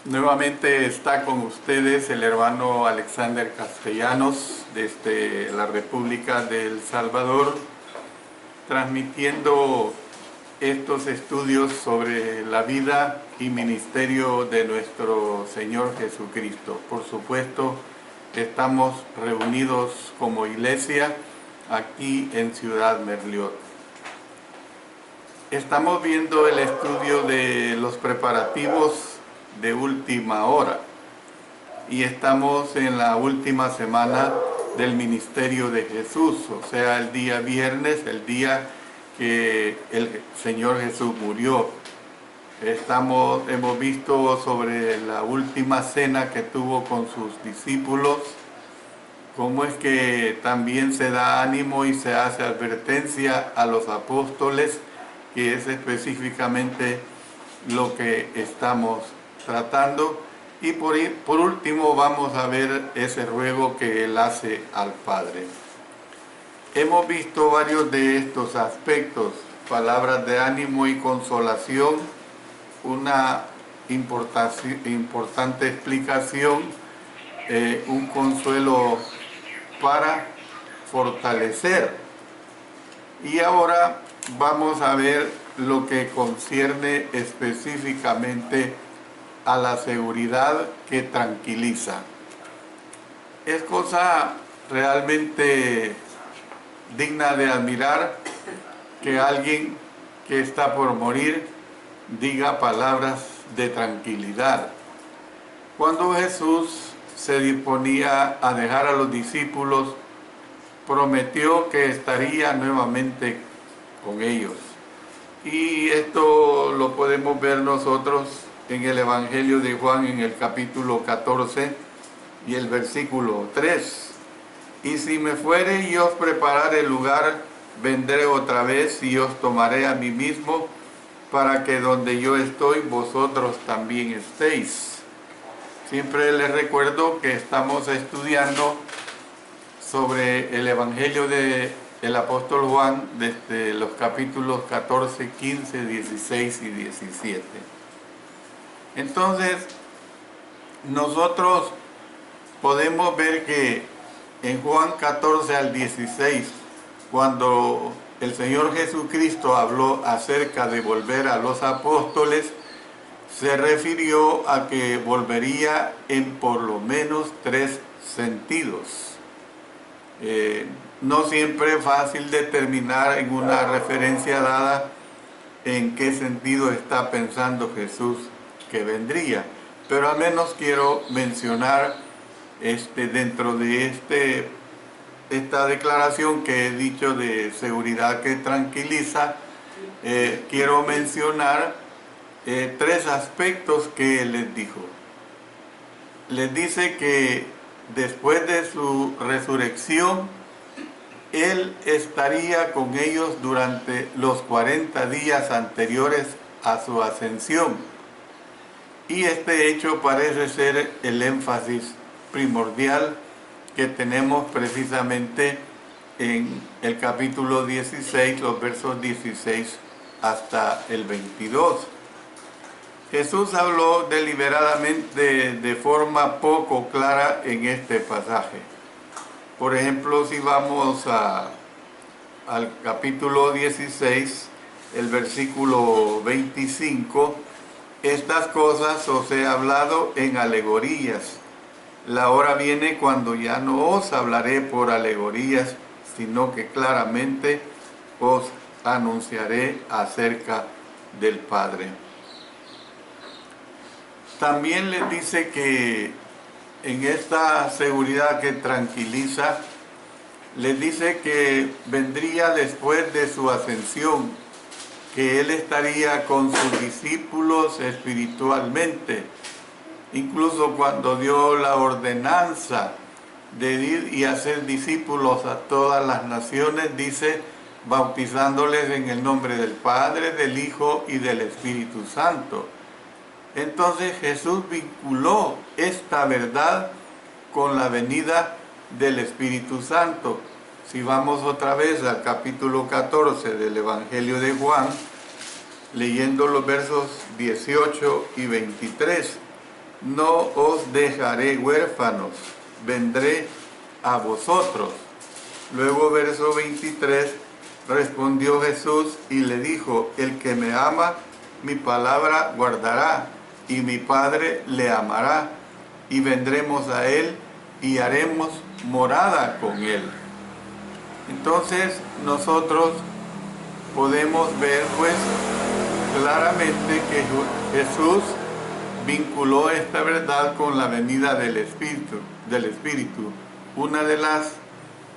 Nuevamente está con ustedes el hermano Alexander Castellanos desde la República de El Salvador, transmitiendo estos estudios sobre la vida y ministerio de nuestro Señor Jesucristo. Por supuesto, estamos reunidos como iglesia aquí en Ciudad Merliot. Estamos viendo el estudio de los preparativos de última hora y estamos en la última semana del ministerio de Jesús, o sea, el día viernes, el día que el Señor Jesús murió. Hemos visto sobre la última cena que tuvo con sus discípulos, cómo es que también se da ánimo y se hace advertencia a los apóstoles, que es específicamente lo que estamos tratando. Y por último vamos a ver ese ruego que él hace al Padre. Hemos visto varios de estos aspectos, palabras de ánimo y consolación, una importante explicación, un consuelo para fortalecer. Y ahora vamos a ver lo que concierne específicamente a la seguridad que tranquiliza. Es cosa realmente digna de admirar que alguien que está por morir diga palabras de tranquilidad. Cuando Jesús se disponía a dejar a los discípulos, prometió que estaría nuevamente con ellos. Y esto lo podemos ver nosotros en el Evangelio de Juan, en el capítulo 14 y el versículo 3. Y si me fuere y os preparare el lugar, vendré otra vez y os tomaré a mí mismo, para que donde yo estoy, vosotros también estéis. Siempre les recuerdo que estamos estudiando sobre el Evangelio del apóstol Juan desde los capítulos 14, 15, 16 y 17. Entonces, nosotros podemos ver que en Juan 14 al 16, cuando el Señor Jesucristo habló acerca de volver a los apóstoles, se refirió a que volvería en por lo menos 3 sentidos. No siempre es fácil determinar en una referencia dada en qué sentido está pensando Jesús que vendría, pero al menos quiero mencionar dentro de esta declaración que he dicho de seguridad que tranquiliza, quiero mencionar 3 aspectos que él les dijo. Les dice que después de su resurrección, él estaría con ellos durante los 40 días anteriores a su ascensión. Y este hecho parece ser el énfasis primordial que tenemos precisamente en el capítulo 16, los versos 16 hasta el 22. Jesús habló deliberadamente de forma poco clara en este pasaje. Por ejemplo, si vamos al capítulo 16, el versículo 25, estas cosas os he hablado en alegorías. La hora viene cuando ya no os hablaré por alegorías, sino que claramente os anunciaré acerca del Padre. También les dice que en esta seguridad que tranquiliza, les dice que vendría después de su ascensión, que él estaría con sus discípulos espiritualmente. Incluso cuando dio la ordenanza de ir y hacer discípulos a todas las naciones, dice, bautizándoles en el nombre del Padre, del Hijo y del Espíritu Santo. Entonces Jesús vinculó esta verdad con la venida del Espíritu Santo. Si vamos otra vez al capítulo 14 del Evangelio de Juan, leyendo los versos 18 y 23, no os dejaré huérfanos, vendré a vosotros. Luego verso 23, respondió Jesús y le dijo, el que me ama, mi palabra guardará, y mi Padre le amará, y vendremos a él y haremos morada con él. Entonces nosotros podemos ver pues claramente que Jesús vinculó esta verdad con la venida del Espíritu. Una de las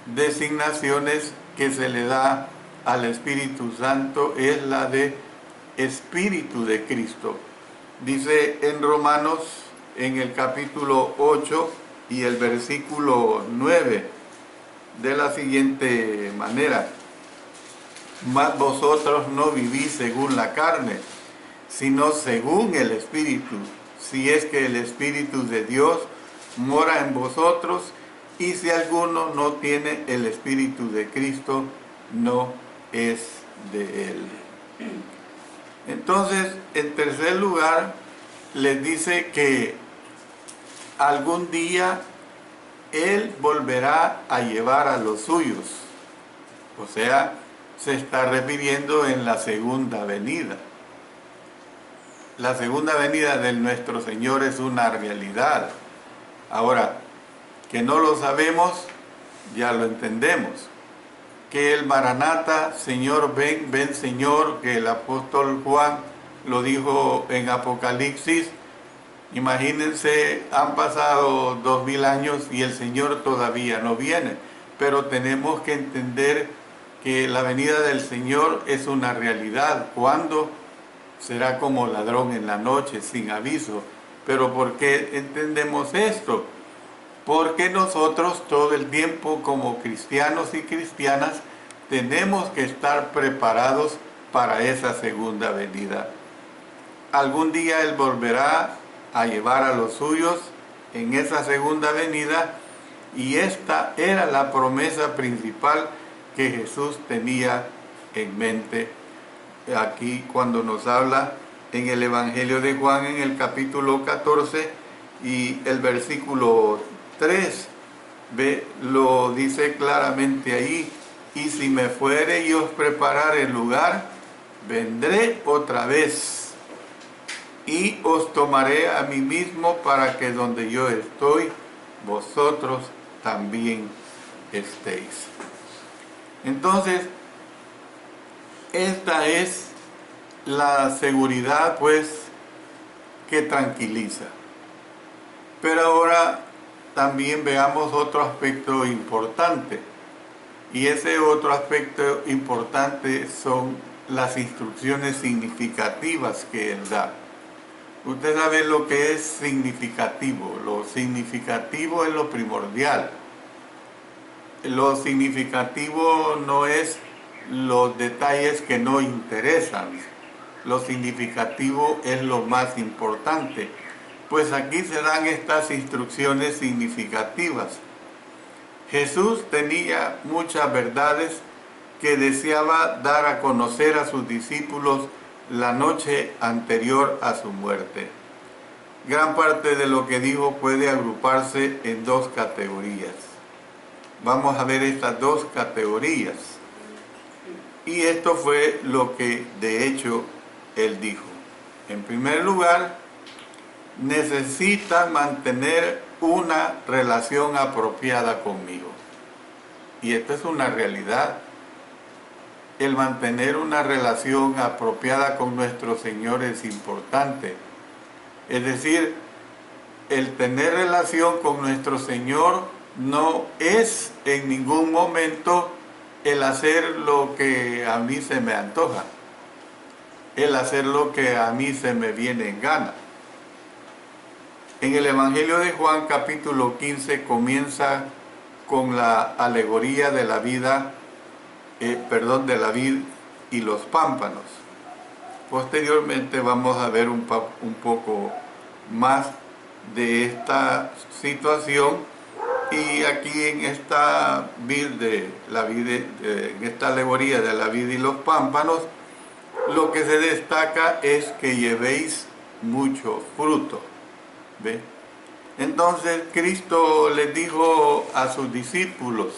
designaciones que se le da al Espíritu Santo es la de Espíritu de Cristo. Dice en Romanos, en el capítulo 8 y el versículo 9, de la siguiente manera: mas vosotros no vivís según la carne, sino según el Espíritu, si es que el Espíritu de Dios mora en vosotros, y si alguno no tiene el Espíritu de Cristo, no es de él. Entonces, en tercer lugar, les dice que algún día Él volverá a llevar a los suyos. O sea, se está refiriendo en la segunda venida. La segunda venida de nuestro Señor es una realidad. Ahora, que no lo sabemos, ya lo entendemos. Que el Maranata, Señor, ven, ven Señor, que el apóstol Juan lo dijo en Apocalipsis. Imagínense, han pasado 2000 años y el Señor todavía no viene. Pero tenemos que entender que la venida del Señor es una realidad. ¿Cuándo? Será como ladrón en la noche, sin aviso. Pero ¿por qué entendemos esto? Porque nosotros todo el tiempo como cristianos y cristianas tenemos que estar preparados para esa segunda venida. Algún día Él volverá a llevar a los suyos en esa segunda venida, y esta era la promesa principal que Jesús tenía en mente aquí cuando nos habla en el Evangelio de Juan, en el capítulo 14 y el versículo 3, lo dice claramente ahí: y si me fuere y os preparare el lugar, vendré otra vez y os tomaré a mí mismo, para que donde yo estoy, vosotros también estéis. Entonces, esta es la seguridad pues que tranquiliza. Pero ahora también veamos otro aspecto importante, y ese otro aspecto importante son las instrucciones significativas que Él da. Usted sabe lo que es significativo. Lo significativo es lo primordial. Lo significativo no es los detalles que no interesan. Lo significativo es lo más importante. Pues aquí se dan estas instrucciones significativas. Jesús tenía muchas verdades que deseaba dar a conocer a sus discípulos la noche anterior a su muerte. Gran parte de lo que dijo puede agruparse en dos categorías. Vamos a ver estas dos categorías. Y esto fue lo que de hecho Él dijo. En primer lugar, necesitan mantener una relación apropiada conmigo. Y esto es una realidad. El mantener una relación apropiada con nuestro Señor es importante. Es decir, el tener relación con nuestro Señor no es en ningún momento el hacer lo que a mí se me antoja, el hacer lo que a mí se me viene en gana. En el Evangelio de Juan capítulo 15 comienza con la alegoría de la vida, de la vid y los pámpanos. Posteriormente vamos a ver un poco más de esta situación, y aquí en esta en esta alegoría de la vid y los pámpanos, lo que se destaca es que llevéis mucho fruto. ¿Ve? Entonces Cristo les dijo a sus discípulos,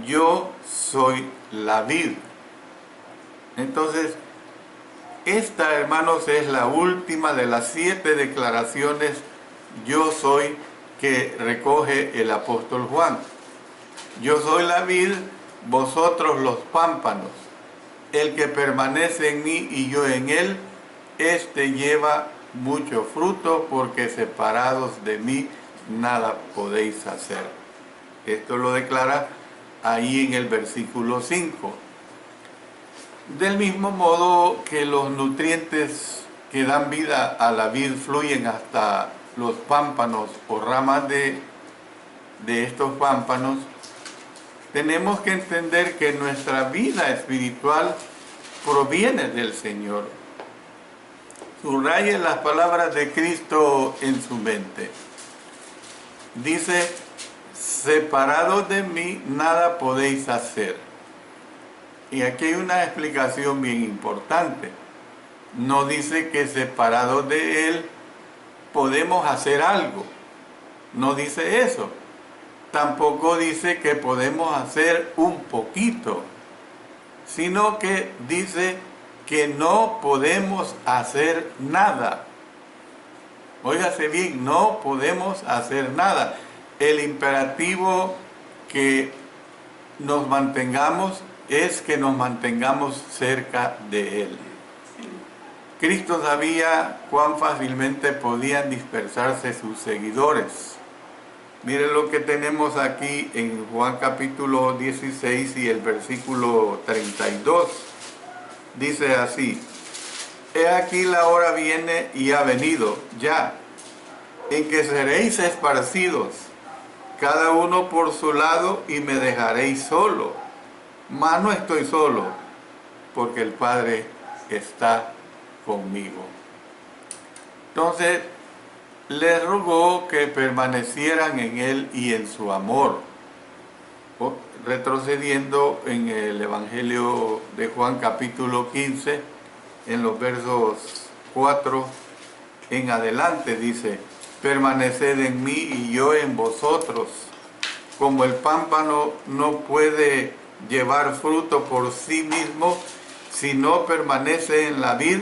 yo soy la vid. Entonces, esta, hermanos, es la última de las 7 declaraciones yo soy que recoge el apóstol Juan. Yo soy la vid, vosotros los pámpanos. El que permanece en mí y yo en él, éste lleva mucho fruto, porque separados de mí nada podéis hacer. Esto lo declara ahí en el versículo 5. Del mismo modo que los nutrientes que dan vida a la vid fluyen hasta los pámpanos o ramas de estos pámpanos, tenemos que entender que nuestra vida espiritual proviene del Señor. Subraye las palabras de Cristo en su mente. Dice, separados de mí nada podéis hacer. Y aquí hay una explicación bien importante. No dice que separados de Él podemos hacer algo. No dice eso. Tampoco dice que podemos hacer un poquito, sino que dice que no podemos hacer nada. Óigase bien, no podemos hacer nada. El imperativo que nos mantengamos es que nos mantengamos cerca de Él. Cristo sabía cuán fácilmente podían dispersarse sus seguidores. Miren lo que tenemos aquí en Juan capítulo 16 y el versículo 32. Dice así, he aquí la hora viene y ha venido ya, en que seréis esparcidos, cada uno por su lado, y me dejaréis solo. Mas no estoy solo, porque el Padre está conmigo. Entonces, les rogó que permanecieran en Él y en su amor. Retrocediendo en el Evangelio de Juan capítulo 15, en los versos 4 en adelante, dice, permaneced en mí y yo en vosotros. Como el pámpano no puede llevar fruto por sí mismo si no permanece en la vid,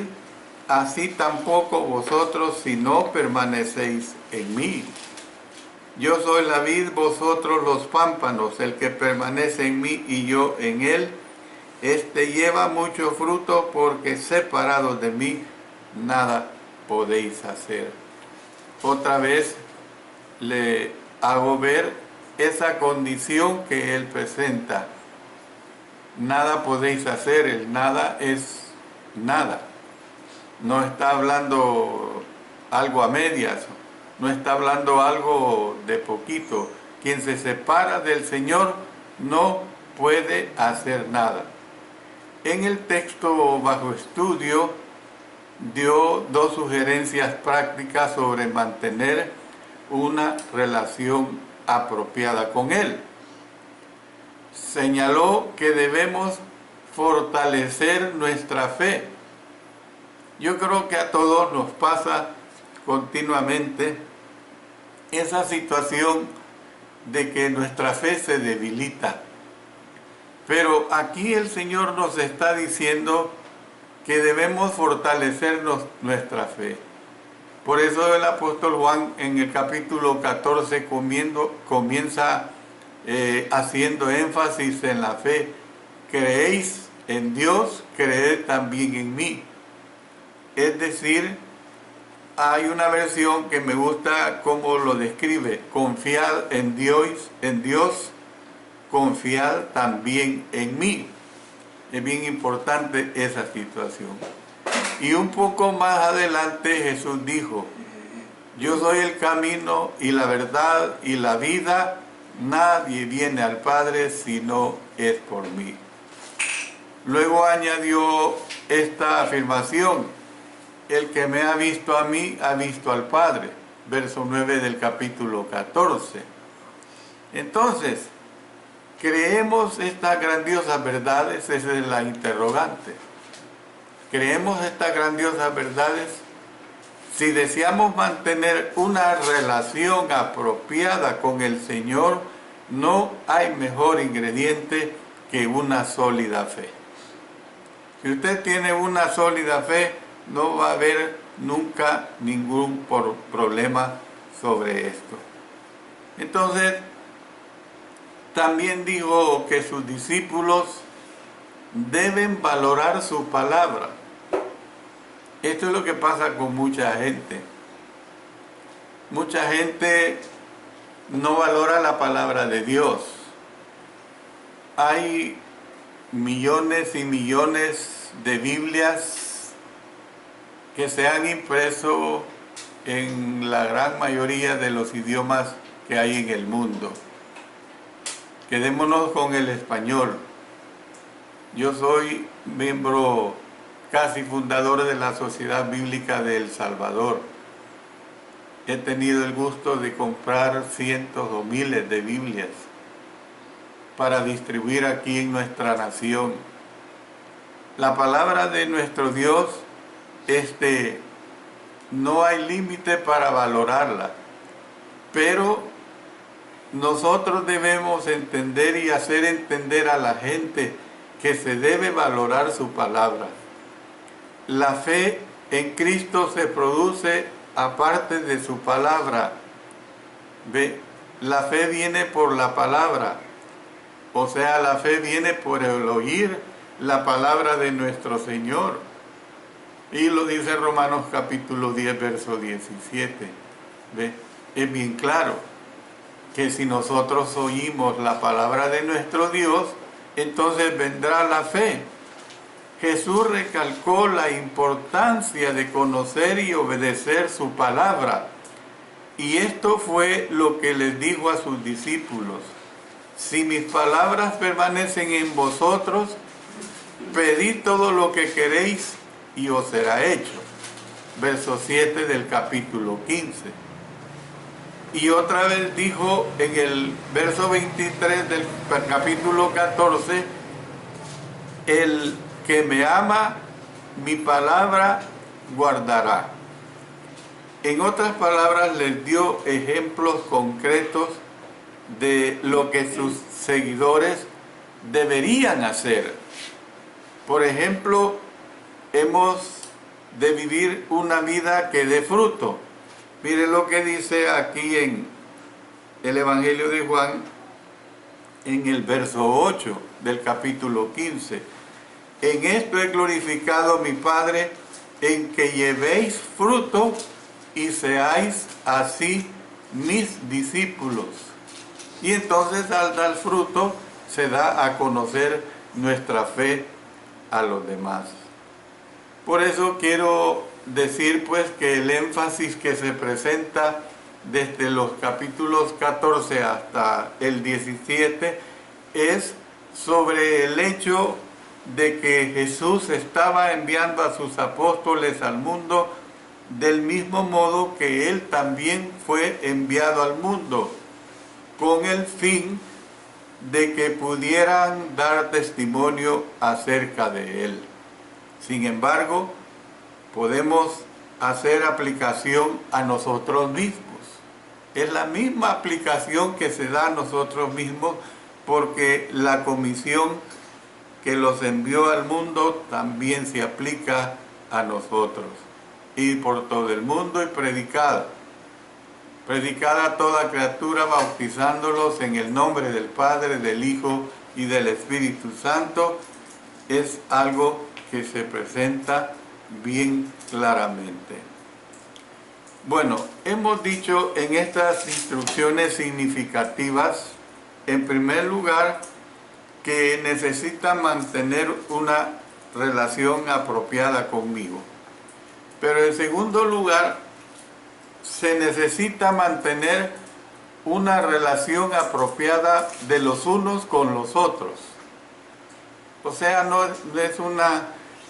así tampoco vosotros si no permanecéis en mí. Yo soy la vid, vosotros los pámpanos. El que permanece en mí y yo en él, este lleva mucho fruto, porque separados de mí nada podéis hacer. Otra vez le hago ver esa condición que él presenta. Nada podéis hacer, el nada es nada. No está hablando algo a medias, no está hablando algo de poquito. Quien se separa del Señor no puede hacer nada. En el texto bajo estudio dio 2 sugerencias prácticas sobre mantener una relación apropiada con Él. Señaló que debemos fortalecer nuestra fe. Yo creo que a todos nos pasa continuamente esa situación de que nuestra fe se debilita. Pero aquí el Señor nos está diciendo que debemos fortalecernos nuestra fe. Por eso el apóstol Juan en el capítulo 14 comienza haciendo énfasis en la fe. Creéis en Dios, creed también en mí. Es decir, hay una versión que me gusta cómo lo describe: confiad en Dios, confiad también en mí. Es bien importante esa situación. Y un poco más adelante Jesús dijo, yo soy el camino y la verdad y la vida, nadie viene al Padre si no es por mí. Luego añadió esta afirmación, el que me ha visto a mí, ha visto al Padre. Verso 9 del capítulo 14. Entonces, ¿creemos estas grandiosas verdades? Esa es la interrogante. ¿Creemos estas grandiosas verdades? Si deseamos mantener una relación apropiada con el Señor, no hay mejor ingrediente que una sólida fe. Si usted tiene una sólida fe, no va a haber nunca ningún problema sobre esto. Entonces, también dijo que sus discípulos deben valorar su palabra. Esto es lo que pasa con mucha gente. Mucha gente no valora la palabra de Dios. Hay millones y millones de Biblias que se han impreso en la gran mayoría de los idiomas que hay en el mundo. Quedémonos con el español. Yo soy miembro casi fundador de la Sociedad Bíblica de El Salvador. He tenido el gusto de comprar cientos o miles de Biblias para distribuir aquí en nuestra nación. La palabra de nuestro Dios, no hay límite para valorarla, pero nosotros debemos entender y hacer entender a la gente que se debe valorar su palabra. La fe en Cristo se produce aparte de su palabra. ¿Ve? La fe viene por la palabra. O sea, la fe viene por el oír la palabra de nuestro Señor. Y lo dice Romanos capítulo 10, verso 17. ¿Ve? Es bien claro que si nosotros oímos la palabra de nuestro Dios, entonces vendrá la fe. Jesús recalcó la importancia de conocer y obedecer su palabra. Y esto fue lo que les dijo a sus discípulos: si mis palabras permanecen en vosotros, pedid todo lo que queréis y os será hecho. Verso 7 del capítulo 15. Y otra vez dijo en el verso 23 del capítulo 14, el que me ama, mi palabra guardará. En otras palabras, les dio ejemplos concretos de lo que sus seguidores deberían hacer. Por ejemplo, hemos de vivir una vida que dé fruto. Mire lo que dice aquí en el Evangelio de Juan, en el verso 8 del capítulo 15. En esto he glorificado a mi Padre, en que llevéis fruto y seáis así mis discípulos. Y entonces al dar fruto se da a conocer nuestra fe a los demás. Por eso quiero decir pues que el énfasis que se presenta desde los capítulos 14 hasta el 17 es sobre el hecho de que Jesús estaba enviando a sus apóstoles al mundo del mismo modo que Él también fue enviado al mundo, con el fin de que pudieran dar testimonio acerca de Él. Sin embargo, podemos hacer aplicación a nosotros mismos. Es la misma aplicación que se da a nosotros mismos, porque la comisión que los envió al mundo también se aplica a nosotros. Ir por todo el mundo y predicad a toda criatura, bautizándolos en el nombre del Padre, del Hijo y del Espíritu Santo. Es algo que se presenta bien claramente. Bueno, hemos dicho en estas instrucciones significativas, en primer lugar, que necesita mantener una relación apropiada conmigo. Pero en segundo lugar, se necesita mantener una relación apropiada de los unos con los otros. O sea, no es una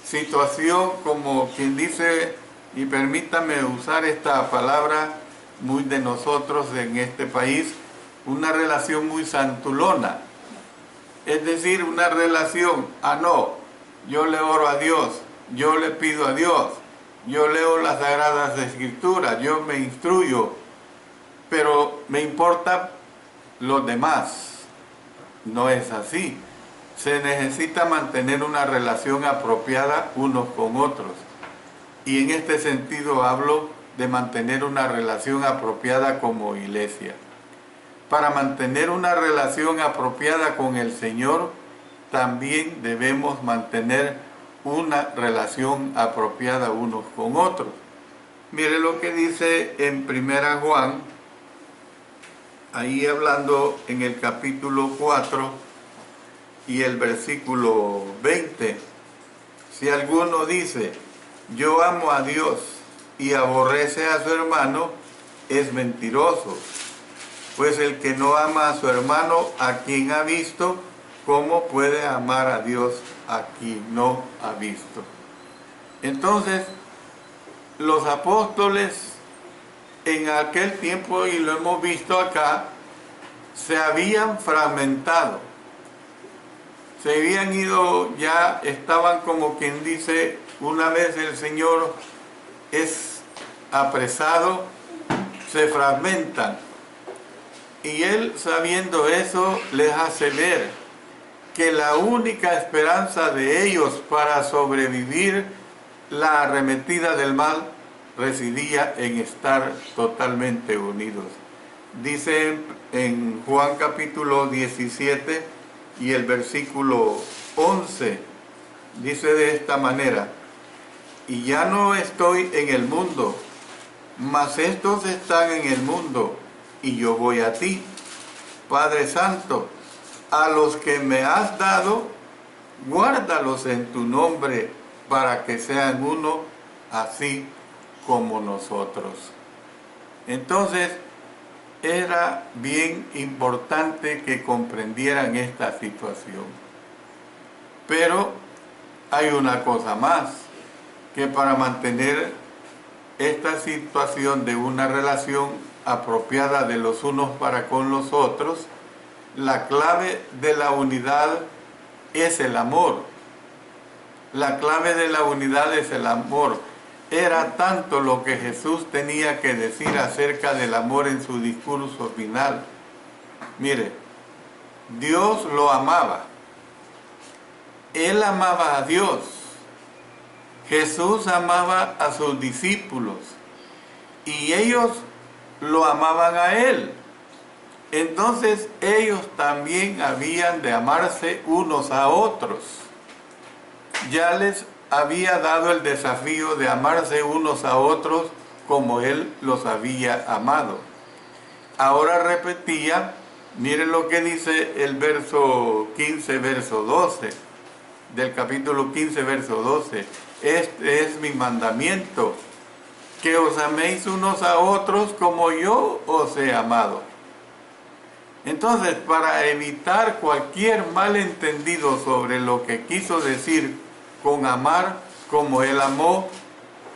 situación como quien dice, y permítame usar esta palabra muy de nosotros en este país, una relación muy santulona. Es decir, una relación, no, yo le oro a Dios, yo le pido a Dios, yo leo las Sagradas Escrituras, yo me instruyo, pero me importa los demás. No es así. Se necesita mantener una relación apropiada unos con otros. Y en este sentido hablo de mantener una relación apropiada como iglesia. Para mantener una relación apropiada con el Señor, también debemos mantener una relación apropiada unos con otros. Mire lo que dice en 1 Juan, ahí hablando en el capítulo 4 y el versículo 20. Si alguno dice, yo amo a Dios y aborrece a su hermano, es mentiroso. Pues el que no ama a su hermano, a quien ha visto, ¿cómo puede amar a Dios a quien no ha visto? Entonces, los apóstoles en aquel tiempo, y lo hemos visto acá, se habían fragmentado. Se habían ido, ya estaban como quien dice, una vez el Señor es apresado, se fragmentan. Y Él, sabiendo eso, les hace ver que la única esperanza de ellos para sobrevivir la arremetida del mal residía en estar totalmente unidos. Dice en Juan capítulo 17 y el versículo 11, dice de esta manera, y ya no estoy en el mundo, mas estos están en el mundo, y yo voy a ti, Padre Santo, a los que me has dado, guárdalos en tu nombre, para que sean uno, así como nosotros. Entonces, era bien importante que comprendieran esta situación. Pero hay una cosa más, que para mantener esta situación de una relación apropiada de los unos para con los otros, la clave de la unidad es el amor. La clave de la unidad es el amor. Era tanto lo que Jesús tenía que decir acerca del amor en su discurso final. Mire, Dios lo amaba. Él amaba a Dios. Jesús amaba a sus discípulos. Y ellos lo amaban a Él. Entonces ellos también habían de amarse unos a otros. Ya les había dado el desafío de amarse unos a otros como Él los había amado. Ahora repetía, miren lo que dice el verso 15, verso 12, del capítulo 15, verso 12. Este es mi mandamiento, que os améis unos a otros como yo os he amado. Entonces, para evitar cualquier malentendido sobre lo que quiso decir con amar como Él amó,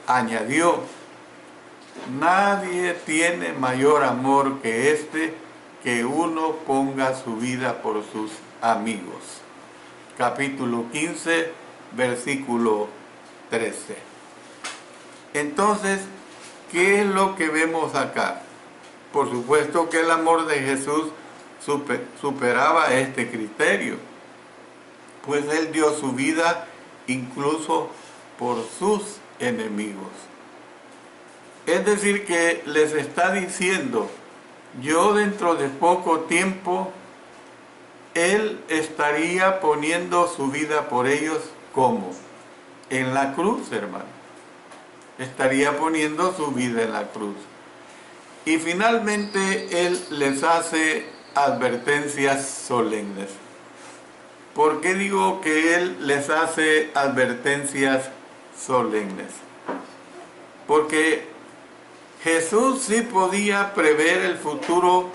añadió, nadie tiene mayor amor que este, que uno ponga su vida por sus amigos. Capítulo 15, versículo 13. Entonces, ¿qué es lo que vemos acá? Por supuesto que el amor de Jesús superaba este criterio, pues Él dio su vida incluso por sus enemigos. Es decir, que les está diciendo, yo dentro de poco tiempo, Él estaría poniendo su vida por ellos, ¿cómo? En la cruz, hermano. Estaría poniendo su vida en la cruz. Y finalmente Él les hace advertencias solemnes. ¿Por qué digo que Él les hace advertencias solemnes? Porque Jesús sí podía prever el futuro,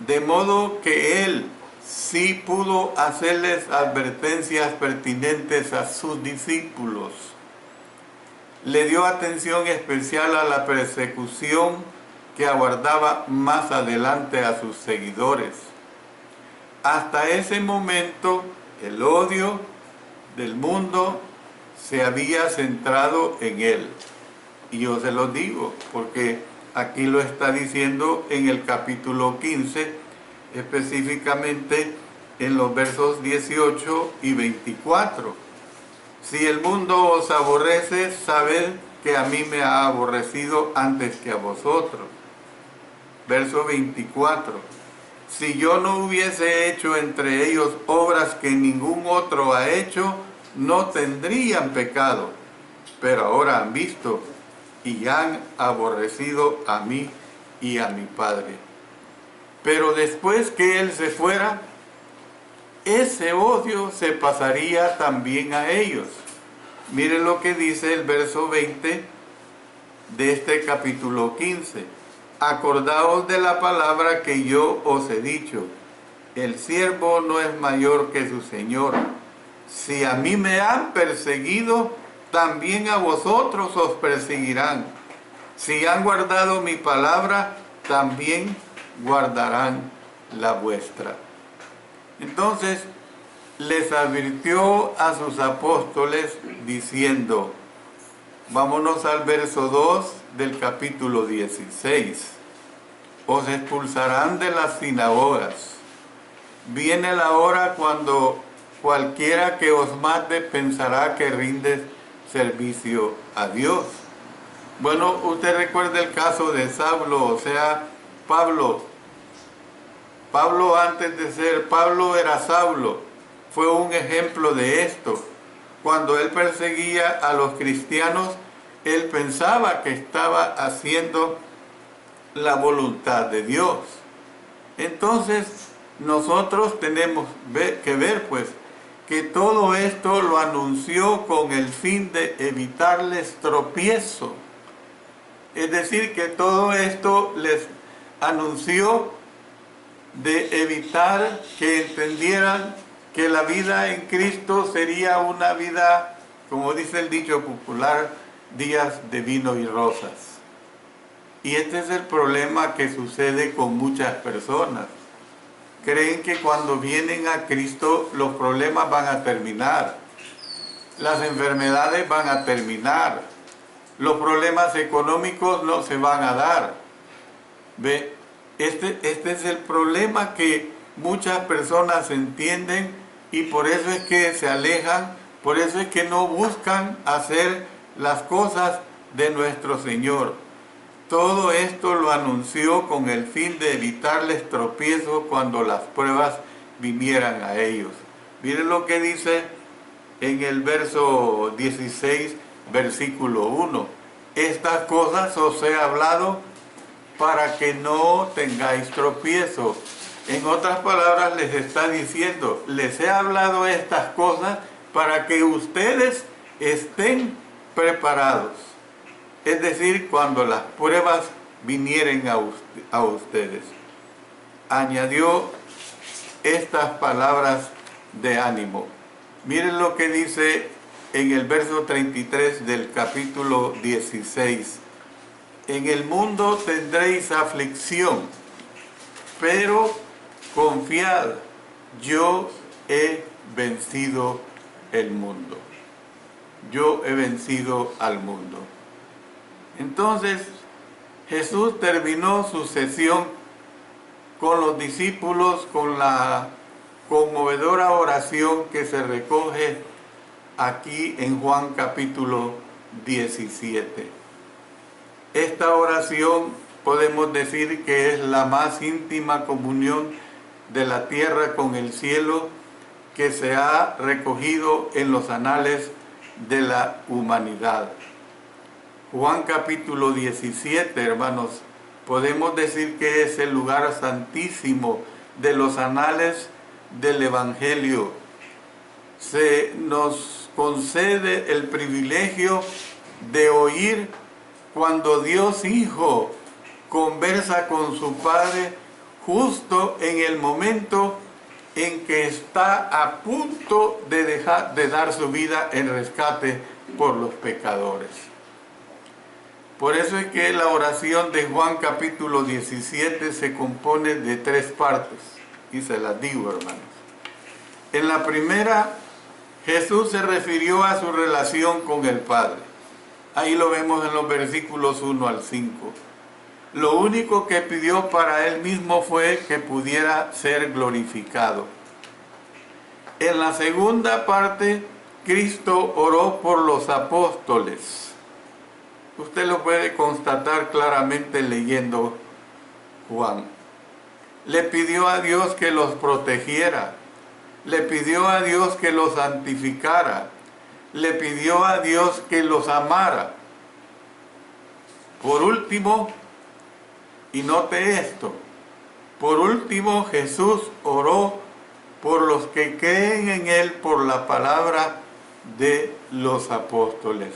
de modo que Él sí pudo hacerles advertencias pertinentes a sus discípulos. Le dio atención especial a la persecución que aguardaba más adelante a sus seguidores. Hasta ese momento, el odio del mundo se había centrado en Él. Y yo se los digo, porque aquí lo está diciendo en el capítulo 15, específicamente en los versos 18 y 24. Si el mundo os aborrece, sabed que a mí me ha aborrecido antes que a vosotros. Verso 24. Si yo no hubiese hecho entre ellos obras que ningún otro ha hecho, no tendrían pecado. Pero ahora han visto y han aborrecido a mí y a mi Padre. Pero después que Él se fuera, ese odio se pasaría también a ellos. Miren lo que dice el verso 20 de este capítulo 15. Acordaos de la palabra que yo os he dicho. El siervo no es mayor que su Señor. Si a mí me han perseguido, también a vosotros os perseguirán. Si han guardado mi palabra, también guardarán la vuestra. Entonces les advirtió a sus apóstoles diciendo, vámonos al verso 2 del capítulo 16. Os expulsarán de las sinagogas. Viene la hora cuando cualquiera que os mate pensará que rindes servicio a Dios. Bueno, usted recuerda el caso de Saulo, o sea, Pablo. Pablo antes de ser Pablo era Saulo. Fue un ejemplo de esto. Cuando él perseguía a los cristianos, él pensaba que estaba haciendo la voluntad de Dios. Entonces, nosotros tenemos que ver, pues, que todo esto lo anunció con el fin de evitarles tropiezo. Es decir, que todo esto les anunció de evitar que entendieran que la vida en Cristo sería una vida, como dice el dicho popular, días de vino y rosas. Y este es el problema que sucede con muchas personas. Creen que cuando vienen a Cristo los problemas van a terminar, las enfermedades van a terminar, los problemas económicos no se van a dar. ¿Ve? Este es el problema que muchas personas entienden y por eso es que se alejan, por eso es que no buscan hacer las cosas de nuestro Señor. Todo esto lo anunció con el fin de evitarles tropiezo cuando las pruebas vinieran a ellos. Miren lo que dice en el verso 16, versículo 1. Estas cosas os he hablado para que no tengáis tropiezo. En otras palabras les está diciendo, les he hablado estas cosas para que ustedes estén preparados. Es decir, cuando las pruebas vinieren a ustedes. Añadió estas palabras de ánimo. Miren lo que dice en el verso 33 del capítulo 16. En el mundo tendréis aflicción, pero confiad, yo he vencido el mundo. Yo he vencido al mundo. Entonces, Jesús terminó su sesión con los discípulos con la conmovedora oración que se recoge aquí en Juan capítulo 17. Esta oración podemos decir que es la más íntima comunión de la tierra con el cielo que se ha recogido en los anales de la humanidad. Juan capítulo 17, hermanos, podemos decir que es el lugar santísimo de los anales del Evangelio. Se nos concede el privilegio de oír cuando Dios Hijo conversa con su Padre justo en el momento en que está a punto de dar su vida en rescate por los pecadores. Por eso es que la oración de Juan capítulo 17 se compone de 3 partes, y se las digo, hermanos. En la primera, Jesús se refirió a su relación con el Padre. Ahí lo vemos en los versículos 1 al 5. Lo único que pidió para él mismo fue que pudiera ser glorificado. En la segunda parte, Cristo oró por los apóstoles. Usted lo puede constatar claramente leyendo Juan. Le pidió a Dios que los protegiera. Le pidió a Dios que los santificara. Le pidió a Dios que los amara. Por último, y note esto, por último Jesús oró por los que creen en Él por la palabra de los apóstoles.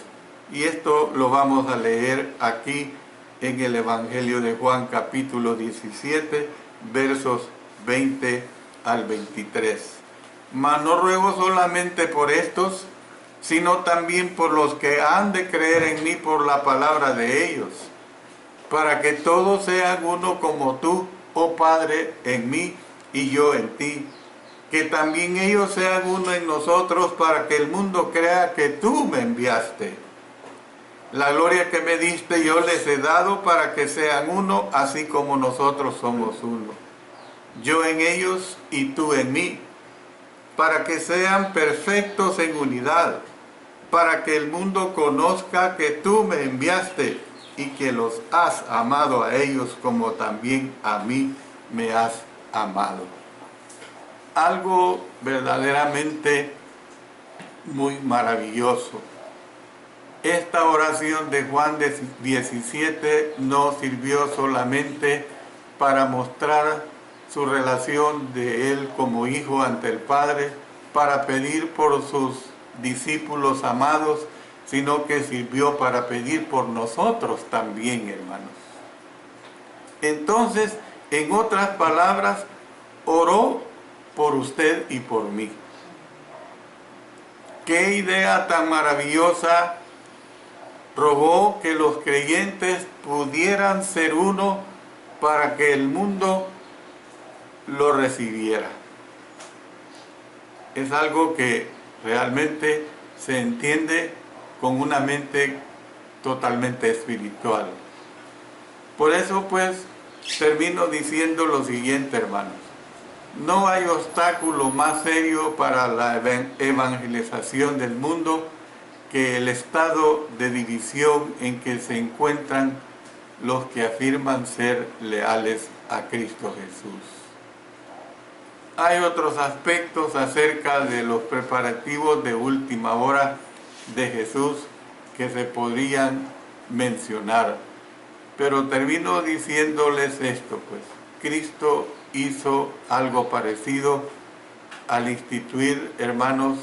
Y esto lo vamos a leer aquí en el Evangelio de Juan capítulo 17, versos 20 al 23. Mas no ruego solamente por estos, sino también por los que han de creer en mí por la palabra de ellos, para que todos sean uno como tú, oh Padre, en mí y yo en ti, que también ellos sean uno en nosotros, para que el mundo crea que tú me enviaste. La gloria que me diste yo les he dado para que sean uno, así como nosotros somos uno. Yo en ellos y tú en mí, para que sean perfectos en unidad, para que el mundo conozca que tú me enviaste y que los has amado a ellos como también a mí me has amado. Algo verdaderamente muy maravilloso. Esta oración de Juan 17 no sirvió solamente para mostrar su relación de él como hijo ante el Padre, para pedir por sus discípulos amados, sino que sirvió para pedir por nosotros también, hermanos. Entonces, en otras palabras, oró por usted y por mí. ¡Qué idea tan maravillosa! Rogó que los creyentes pudieran ser uno para que el mundo lo recibiera. Es algo que realmente se entiende con una mente totalmente espiritual. Por eso pues termino diciendo lo siguiente, hermanos. No hay obstáculo más serio para la evangelización del mundo que el estado de división en que se encuentran los que afirman ser leales a Cristo Jesús. Hay otros aspectos acerca de los preparativos de última hora de Jesús que se podrían mencionar, pero termino diciéndoles esto, pues. Cristo hizo algo parecido al instituir, hermanos,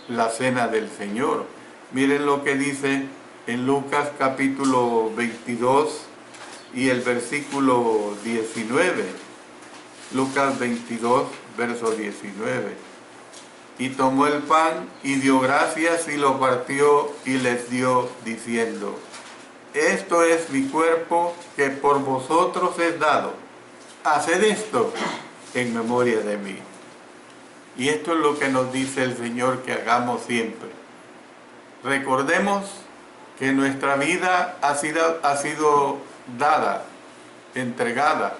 la cena del Señor. Miren lo que dice en Lucas capítulo 22 y el versículo 19. Lucas 22, verso 19. Y tomó el pan y dio gracias y lo partió y les dio diciendo: esto es mi cuerpo que por vosotros es dado. Haced esto en memoria de mí. Y esto es lo que nos dice el Señor que hagamos siempre. Recordemos que nuestra vida ha sido dada, entregada,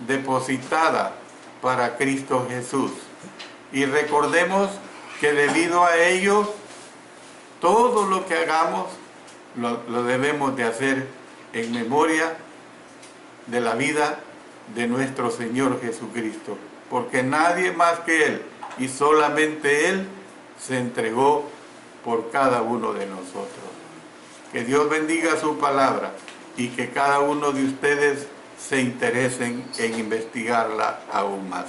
depositada para Cristo Jesús. Y recordemos que debido a ello, todo lo que hagamos lo debemos de hacer en memoria de la vida de nuestro Señor Jesucristo, porque nadie más que Él y solamente Él se entregó por cada uno de nosotros. Que Dios bendiga su palabra y que cada uno de ustedes se interesen en investigarla aún más.